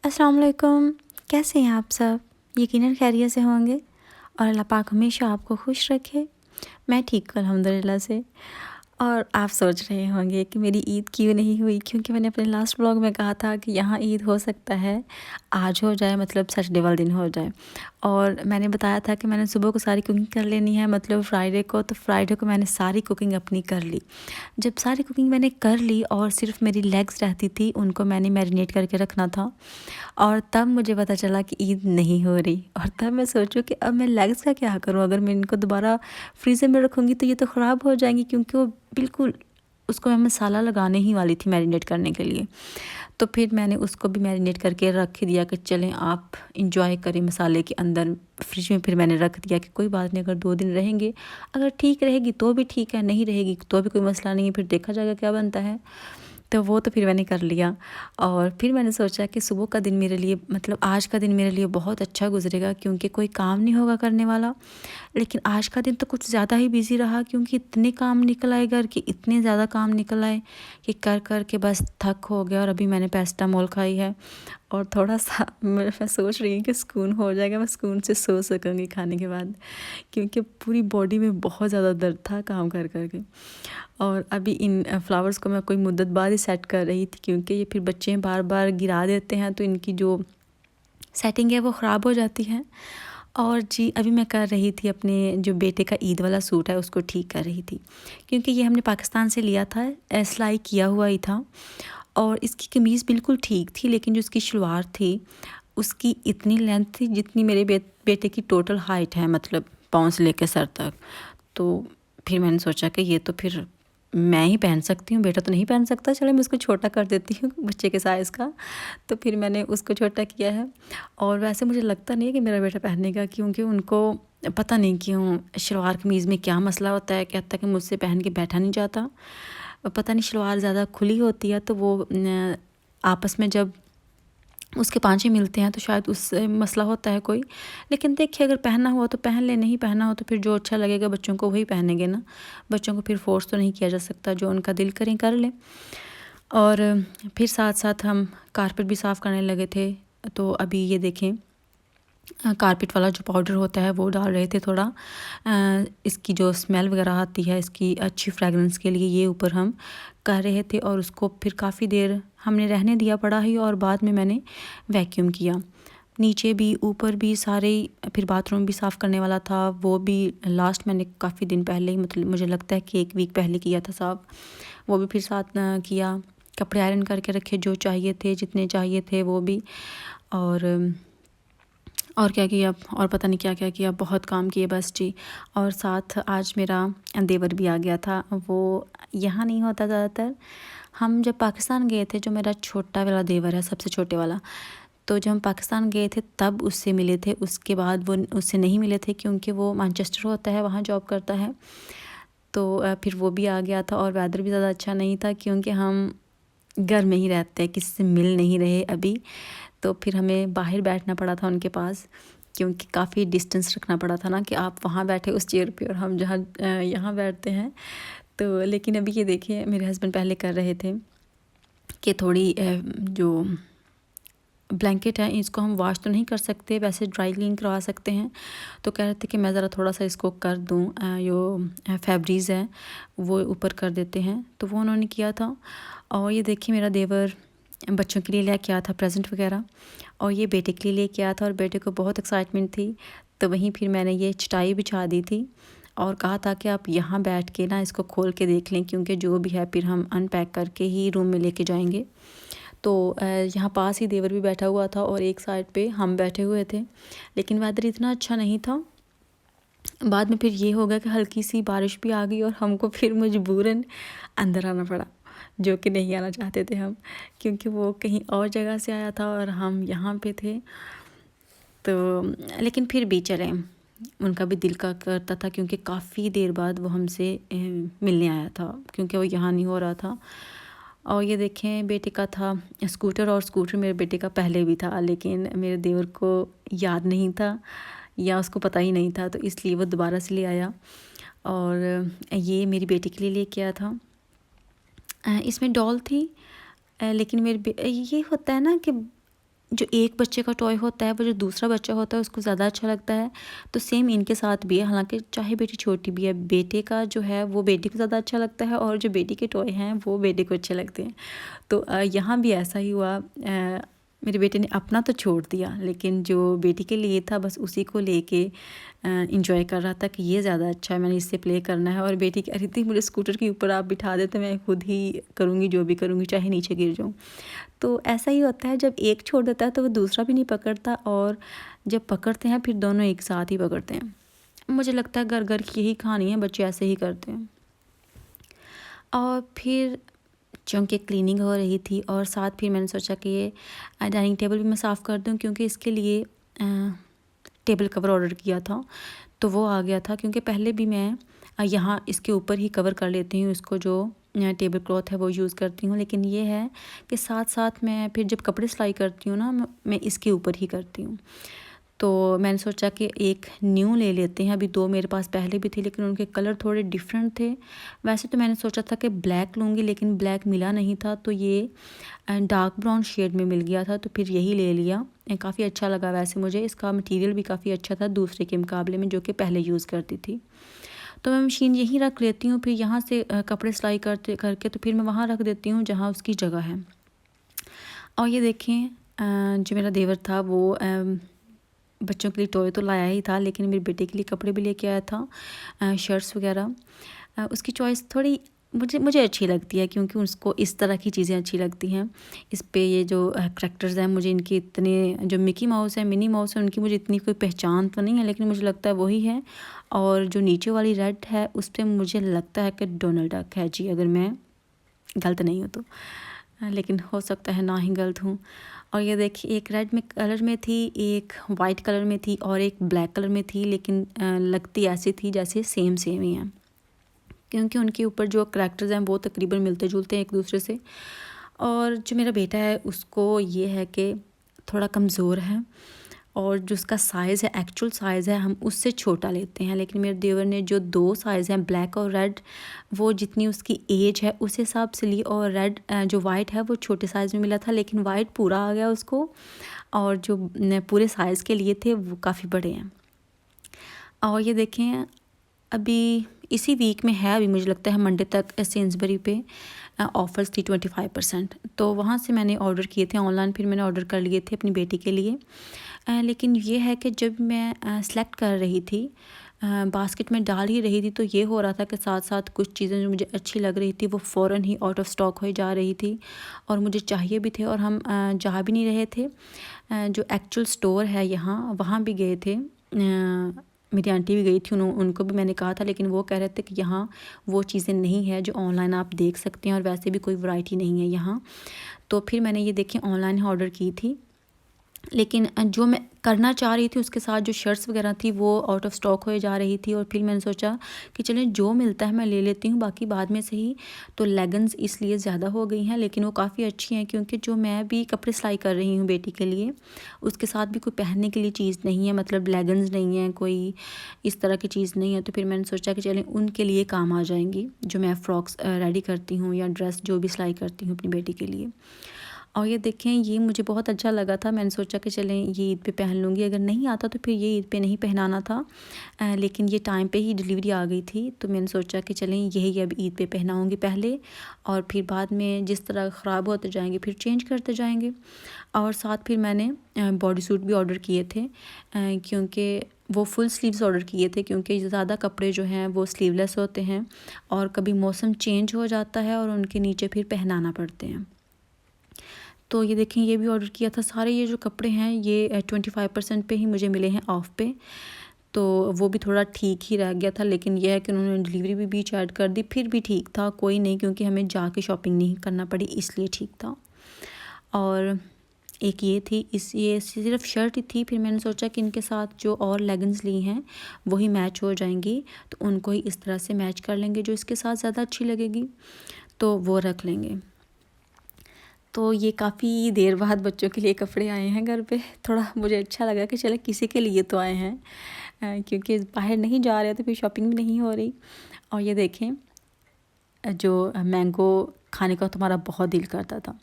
अस्सलाम वालेकुम। कैसे हैं आप सब? यकीनन खैरियत से होंगे और अल्लाह पाक हमेशा आपको खुश रखे। मैं ठीक हूँ अल्हम्दुलिल्लाह से। और आप सोच रहे होंगे कि मेरी ईद क्यों नहीं हुई, क्योंकि मैंने अपने लास्ट व्लॉग में कहा था कि यहाँ ईद हो सकता है आज हो जाए, मतलब सैटरडे वाले दिन हो जाए। और मैंने बताया था कि मैंने सुबह को सारी कुकिंग कर लेनी है, मतलब फ्राइडे को। तो फ्राइडे को मैंने सारी कुकिंग अपनी कर ली। जब सारी कुकिंग मैंने कर ली और सिर्फ मेरी लेग्स रहती थी, उनको मैंने मैरिनेट करके रखना था। और तब मुझे पता चला कि ईद नहीं हो रही। और तब मैं सोचूं कि अब मैं लेग्स का क्या करूं, अगर मैं इनको दोबारा फ्रीज़र में रखूँगी तो ये तो ख़राब हो जाएंगी, क्योंकि वो बिल्कुल उसको मैं मसाला लगाने ही वाली थी मैरिनेट करने के लिए। तो फिर मैंने उसको भी मैरिनेट करके रख दिया कि चलें आप इंजॉय करें मसाले के अंदर। फ्रिज में फिर मैंने रख दिया कि कोई बात नहीं, अगर 2 दिन रहेंगे, अगर ठीक रहेगी तो भी ठीक है, नहीं रहेगी तो भी कोई मसला नहीं है, फिर देखा जाएगा क्या बनता है। तो वो तो फिर मैंने कर लिया। और फिर मैंने सोचा कि सुबह का दिन मेरे लिए, मतलब आज का दिन मेरे लिए बहुत अच्छा गुजरेगा, क्योंकि कोई काम नहीं होगा करने वाला। लेकिन आज का दिन तो कुछ ज़्यादा ही बिज़ी रहा, क्योंकि इतने काम निकल आए घर के, इतने ज़्यादा काम निकल आए कि कर कर के बस थक हो गया। और अभी मैंने पैरासिटामोल खाई है और थोड़ा सा मैं सोच रही हूँ कि सुकून हो जाएगा, मैं सुकून से सो सकूँगी खाने के बाद, क्योंकि पूरी बॉडी में बहुत ज़्यादा दर्द था काम कर कर के। और अभी इन फ्लावर्स को मैं कोई मुद्दत बाद ही सेट कर रही थी, क्योंकि ये फिर बच्चे बार बार गिरा देते हैं तो इनकी जो सेटिंग है वो ख़राब हो जाती है। और जी अभी मैं कर रही थी अपने जो बेटे का ईद वाला सूट है उसको ठीक कर रही थी, क्योंकि ये हमने पाकिस्तान से लिया था, सिलाई किया हुआ ही था। और इसकी कमीज़ बिल्कुल ठीक थी, लेकिन जो उसकी शलवार थी उसकी इतनी लेंथ थी जितनी मेरे बेटे की टोटल हाइट है, मतलब पाँव से लेकर सर तक। तो फिर मैंने सोचा कि ये तो फिर मैं ही पहन सकती हूँ, बेटा तो नहीं पहन सकता, चलो मैं उसको छोटा कर देती हूँ बच्चे के साइज़ का। तो फिर मैंने उसको छोटा किया है। और वैसे मुझे लगता नहीं है कि मेरा बेटा पहनेगा, क्योंकि उनको पता नहीं क्यों शलवार कमीज़ में क्या मसला होता है, कहता है कि मुझसे पहन के बैठा नहीं जाता। पता नहीं शलवार ज़्यादा खुली होती है तो वो आपस में जब उसके पाँचे मिलते हैं तो शायद उससे मसला होता है कोई। लेकिन देखिए अगर पहनना हुआ तो पहन ले, नहीं पहनना हो तो फिर जो अच्छा लगेगा बच्चों को वही पहनेंगे ना। बच्चों को फिर फोर्स तो नहीं किया जा सकता, जो उनका दिल करें कर लें। और फिर साथ साथ हम कारपेट भी साफ़ करने लगे थे। तो अभी ये देखें कारपेट वाला जो पाउडर होता है वो डाल रहे थे थोड़ा, इसकी जो स्मेल वगैरह आती है इसकी अच्छी फ्रेगरेंस के लिए, ये ऊपर हम कर रहे थे। और उसको फिर काफ़ी देर हमने रहने दिया पड़ा ही, और बाद में मैंने वैक्यूम किया, नीचे भी ऊपर भी सारे। फिर बाथरूम भी साफ़ करने वाला था, वो भी लास्ट मैंने काफ़ी दिन पहले ही, मतलब मुझे लगता है कि 1 वीक पहले किया था साफ़, वो भी फिर साथ किया। कपड़े आयरन करके रखे जो चाहिए थे, जितने चाहिए थे वो भी। और क्या किया, और पता नहीं क्या क्या किया, बहुत काम किए बस जी। और साथ आज मेरा देवर भी आ गया था, वो यहाँ नहीं होता ज़्यादातर। हम जब पाकिस्तान गए थे, जो मेरा छोटा वाला देवर है सबसे छोटे वाला, तो जब हम पाकिस्तान गए थे तब उससे मिले थे। उसके बाद वो उससे नहीं मिले थे, क्योंकि वो मैनचेस्टर होता है, वहाँ जॉब करता है। तो फिर वो भी आ गया था। और वेदर भी ज़्यादा अच्छा नहीं था, क्योंकि हम घर में ही रहते हैं, किसी से मिल नहीं रहे अभी। तो फिर हमें बाहर बैठना पड़ा था उनके पास, क्योंकि काफ़ी डिस्टेंस रखना पड़ा था ना, कि आप वहाँ बैठे उस चेयर पे और हम जहाँ यहाँ बैठते हैं। तो लेकिन अभी ये देखिए मेरे हस्बैंड पहले कर रहे थे कि थोड़ी जो ब्लैंकेट है इसको हम वॉश तो नहीं कर सकते, वैसे ड्राई क्लीन करवा सकते हैं। तो कह रहे थे कि मैं ज़रा थोड़ा सा इसको कर दूँ, जो फैब्रिज़ है वो ऊपर कर देते हैं, तो वो उन्होंने किया था। और ये देखिए मेरा देवर बच्चों के लिए लेके आया था प्रेजेंट वगैरह, और ये बेटे के लिए लेके आया था, और बेटे को बहुत एक्साइटमेंट थी। तो वहीं फिर मैंने ये चटाई बिछा दी थी और कहा था कि आप यहाँ बैठ के ना इसको खोल के देख लें, क्योंकि जो भी है फिर हम अनपैक करके ही रूम में लेके जाएंगे। तो यहाँ पास ही देवर भी बैठा हुआ था और एक साइड पे हम बैठे हुए थे, लेकिन वेदर इतना अच्छा नहीं था। बाद में फिर ये हो गया कि हल्की सी बारिश भी आ गई और हमको फिर मजबूरन अंदर आना पड़ा, जो कि नहीं आना चाहते थे हम, क्योंकि वो कहीं और जगह से आया था और हम यहाँ पे थे। तो लेकिन फिर भी चले, उनका भी दिल का करता था, क्योंकि काफ़ी देर बाद वो हमसे मिलने आया था, क्योंकि वो यहाँ नहीं हो रहा था। और ये देखें बेटे का था स्कूटर, और स्कूटर मेरे बेटे का पहले भी था, लेकिन मेरे देवर को याद नहीं था या उसको पता ही नहीं था, तो इसलिए वो दोबारा से ले आया। और ये मेरी बेटी के लिए लेके आया था। इसमें डॉल थी, लेकिन ये होता है ना कि जो एक बच्चे का टॉय होता है वो जो दूसरा बच्चा होता है उसको ज़्यादा अच्छा लगता है। तो सेम इनके साथ भी है, हालांकि चाहे बेटी छोटी भी है, बेटे का जो है वो बेटी को ज़्यादा अच्छा लगता है और जो बेटी के टॉय हैं वो बेटे को अच्छे लगते हैं। तो यहाँ भी ऐसा ही हुआ। मेरे बेटे ने अपना तो छोड़ दिया, लेकिन जो बेटी के लिए था बस उसी को लेके इंजॉय कर रहा था कि ये ज़्यादा अच्छा है, मैंने इससे प्ले करना है। और बेटी कह रही थी मुझे स्कूटर के ऊपर आप बिठा दे तो मैं खुद ही करूँगी, जो भी करूँगी चाहे नीचे गिर जाऊँ। तो ऐसा ही होता है, जब एक छोड़ देता है तो वो दूसरा भी नहीं पकड़ता, और जब पकड़ते हैं फिर दोनों एक साथ ही पकड़ते हैं। मुझे लगता है घर घर की यही कहानी है, बच्चे ऐसे ही करते हैं। और फिर चूँकि क्लीनिंग हो रही थी और साथ फिर मैंने सोचा कि ये डाइनिंग टेबल भी मैं साफ़ कर दूँ, क्योंकि इसके लिए टेबल कवर ऑर्डर किया था तो वो आ गया था। क्योंकि पहले भी मैं यहाँ इसके ऊपर ही कवर कर लेती हूँ इसको, जो टेबल क्लॉथ है वो यूज़ करती हूँ, लेकिन ये है कि साथ साथ मैं फिर जब कपड़े सिलाई करती हूँ ना, मैं इसके ऊपर ही करती हूँ। तो मैंने सोचा कि एक न्यू ले लेते हैं। अभी 2 मेरे पास पहले भी थे, लेकिन उनके कलर थोड़े डिफरेंट थे। वैसे तो मैंने सोचा था कि ब्लैक लूँगी, लेकिन ब्लैक मिला नहीं था, तो ये डार्क ब्राउन शेड में मिल गया था, तो फिर यही ले लिया। काफ़ी अच्छा लगा वैसे मुझे, इसका मटेरियल भी काफ़ी अच्छा था दूसरे के मुकाबले में जो कि पहले यूज़ करती थी। तो मैं मशीन यहीं रख लेती हूँ, फिर यहाँ से कपड़े सिलाई करके तो फिर मैं वहाँ रख देती हूँ जहाँ उसकी जगह है। और ये देखें, जो मेरा देवर था वो बच्चों के लिए टॉय तो लाया ही था, लेकिन मेरे बेटे के लिए कपड़े भी लेके आया था, शर्ट्स वगैरह। उसकी चॉइस थोड़ी मुझे अच्छी लगती है, क्योंकि उसको इस तरह की चीज़ें अच्छी लगती हैं। इस पे ये जो करैक्टर्स हैं, मुझे इनके इतने, जो मिकी माउस है, मिनी माउस है, उनकी मुझे इतनी कोई पहचान तो नहीं है, लेकिन मुझे लगता है वही है। और जो नीचे वाली रेड है उस पर मुझे लगता है कि डोनाल्ड डक है जी, अगर मैं गलत नहीं हूँ तो, लेकिन हो सकता है ना ही गलत हूँ। और ये देखिए, एक रेड में कलर में थी, एक वाइट कलर में थी और एक ब्लैक कलर में थी, लेकिन लगती ऐसी थी जैसे सेम ही हैं, क्योंकि उनके ऊपर जो करैक्टर्स हैं वो तकरीबन मिलते जुलते हैं एक दूसरे से। और जो मेरा बेटा है उसको ये है कि थोड़ा कमज़ोर है, और जो उसका साइज़ है, एक्चुअल साइज़ है, हम उससे छोटा लेते हैं। लेकिन मेरे देवर ने जो 2 साइज़ हैं, ब्लैक और रेड, वो जितनी उसकी एज है उस हिसाब से ली, और रेड जो वाइट है वो छोटे साइज़ में मिला था, लेकिन वाइट पूरा आ गया उसको, और जो पूरे साइज़ के लिए थे वो काफ़ी बड़े हैं। और ये देखें, अभी इसी वीक में है, अभी मुझे लगता है मंडे तक सेंसबरी पे ऑफ़र्स थी 25%, तो वहाँ से मैंने ऑर्डर किए थे ऑनलाइन, फिर मैंने ऑर्डर कर लिए थे अपनी बेटी के लिए। लेकिन ये है कि जब मैं सेलेक्ट कर रही थी, बास्केट में डाल ही रही थी, तो ये हो रहा था कि साथ साथ कुछ चीज़ें जो मुझे अच्छी लग रही थी वो फ़ौरन ही आउट ऑफ स्टॉक हो जा रही थी, और मुझे चाहिए भी थे, और हम जा भी नहीं रहे थे। जो एक्चुअल स्टोर है यहाँ, वहाँ भी गए थे, मेरी आंटी भी गई थी, उनको भी मैंने कहा था, लेकिन वो कह रहे थे कि यहाँ वो चीज़ें नहीं है जो ऑनलाइन आप देख सकते हैं, और वैसे भी कोई वैरायटी नहीं है यहाँ। तो फिर मैंने ये देखिए ऑनलाइन ऑर्डर की थी, लेकिन जो मैं करना चाह रही थी उसके साथ जो शर्ट्स वगैरह थी वो आउट ऑफ स्टॉक हो जा रही थी, और फिर मैंने सोचा कि चलें जो मिलता है मैं ले लेती हूँ, बाकी बाद में से ही। तो लेगिंग्स इसलिए ज़्यादा हो गई हैं, लेकिन वो काफ़ी अच्छी हैं, क्योंकि जो मैं भी कपड़े सिलाई कर रही हूँ बेटी के लिए, उसके साथ भी कोई पहनने के लिए चीज़ नहीं है, मतलब लेगिंग्स नहीं है, कोई इस तरह की चीज़ नहीं है। तो फिर मैंने सोचा कि चलें उनके लिए काम आ जाएंगी, जो मैं फ़्रॉक्स रेडी करती हूँ या ड्रेस जो भी सिलाई करती हूँ अपनी बेटी के लिए। और ये देखें, ये मुझे बहुत अच्छा लगा था, मैंने सोचा कि चलें ये ईद पे पहन लूँगी, अगर नहीं आता तो फिर ये ईद पे नहीं पहनाना था, लेकिन ये टाइम पे ही डिलीवरी आ गई थी, तो मैंने सोचा कि चलें यही अब ईद पे पहनाऊँगी पहले, और फिर बाद में जिस तरह ख़राब होते जाएंगे फिर चेंज करते जाएंगे। और साथ फिर मैंने बॉडी सूट भी ऑर्डर किए थे, क्योंकि वो फुल स्लीव्स ऑर्डर किए थे, क्योंकि ज़्यादा कपड़े जो हैं वो स्लीवलेस होते हैं, और कभी मौसम चेंज हो जाता है और उनके नीचे फिर पहनाना पड़ते हैं। तो ये देखें, ये भी ऑर्डर किया था। सारे ये जो कपड़े हैं ये 25% पे ही मुझे मिले हैं ऑफ़ पे, तो वो भी थोड़ा ठीक ही रह गया था, लेकिन यह है कि उन्होंने डिलीवरी भी बीच ऐड कर दी, फिर भी ठीक था, कोई नहीं, क्योंकि हमें जाके शॉपिंग नहीं करना पड़ी, इसलिए ठीक था। और एक ये थी, ये सिर्फ शर्ट ही थी, फिर मैंने सोचा कि इनके साथ जो और लेगिंग्स ली हैं वही मैच हो जाएंगी, तो उनको ही इस तरह से मैच कर लेंगे, जो इसके साथ ज़्यादा अच्छी लगेगी तो वो रख लेंगे। तो ये काफ़ी देर बाद बच्चों के लिए कपड़े आए हैं घर पे, थोड़ा मुझे अच्छा लगा कि चलो किसी के लिए तो आए हैं, क्योंकि बाहर नहीं जा रहे तो फिर शॉपिंग भी नहीं हो रही। और ये देखें, जो मैंगो खाने का तुम्हारा बहुत दिल करता था,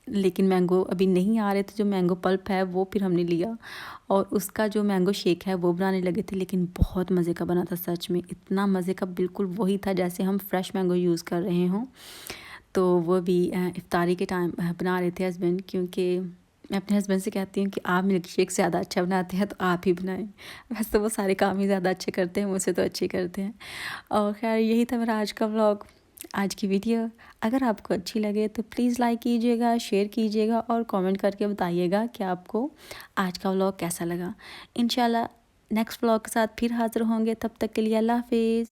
लेकिन मैंगो अभी नहीं आ रहे थे। जो मैंगो पल्प है वो फिर हमने लिया और उसका जो मैंगो शेक है वो बनाने लगे थे, लेकिन बहुत मज़े का बना था। सच में इतना मज़े का, बिल्कुल वही था जैसे हम फ्रेश मैंगो यूज़ कर रहे हों। तो वो भी इफ्तारी के टाइम बना रहे थे हस्बैंड, क्योंकि मैं अपने हस्बैंड से कहती हूँ कि आप मिल्क शेक ज़्यादा अच्छा बनाते हैं तो आप ही बनाएं। वैसे तो वो सारे काम ही ज़्यादा अच्छे करते हैं, मुझसे तो अच्छे करते हैं। और खैर यही था मेरा आज का व्लॉग, आज की वीडियो। अगर आपको अच्छी लगे तो प्लीज़ लाइक कीजिएगा, शेयर कीजिएगा और कमेंट करके बताइएगा कि आपको आज का व्लॉग कैसा लगा। इंशाल्लाह नेक्स्ट व्लॉग के साथ फिर हाज़िर होंगे, तब तक के लिए अल्लाह हाफिज़।